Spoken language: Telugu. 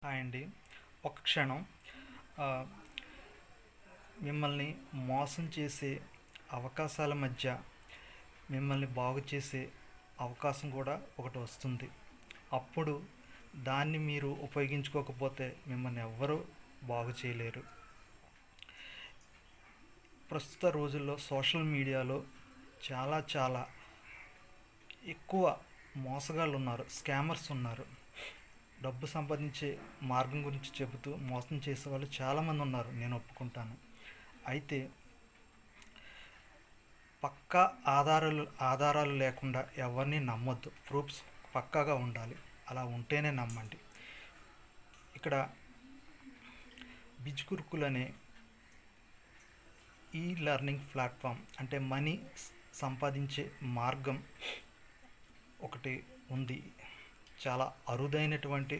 హాయ్ అండి. ఒక క్షణం ఆహ్, మిమ్మల్ని మోసం చేసే అవకాశాల మధ్య మిమ్మల్ని బాగు చేసే అవకాశం కూడా ఒకటి వస్తుంది. అప్పుడు దాన్ని మీరు ఉపయోగించుకోకపోతే మిమ్మల్ని ఎవ్వరూ బాగు చేయలేరు. ప్రస్తుత రోజుల్లో సోషల్ మీడియాలో చాలా ఎక్కువ మోసగాళ్ళు ఉన్నారు, స్కామర్స్ ఉన్నారు. డబ్బు సంపాదించే మార్గం గురించి చెబుతూ మోసం చేసే వాళ్ళు చాలామంది ఉన్నారు, నేను ఒప్పుకుంటాను. అయితే పక్కా ఆధారాలు లేకుండా ఎవరిని నమ్మొద్దు. ప్రూఫ్స్ పక్కాగా ఉండాలి. అలా ఉంటేనే నమ్మండి. ఇక్కడ బిజ్కురుకుల్ అనే ఈ లెర్నింగ్ ప్లాట్ఫామ్, అంటే మనీ సంపాదించే మార్గం ఒకటి ఉంది. చాలా అరుదైనటువంటి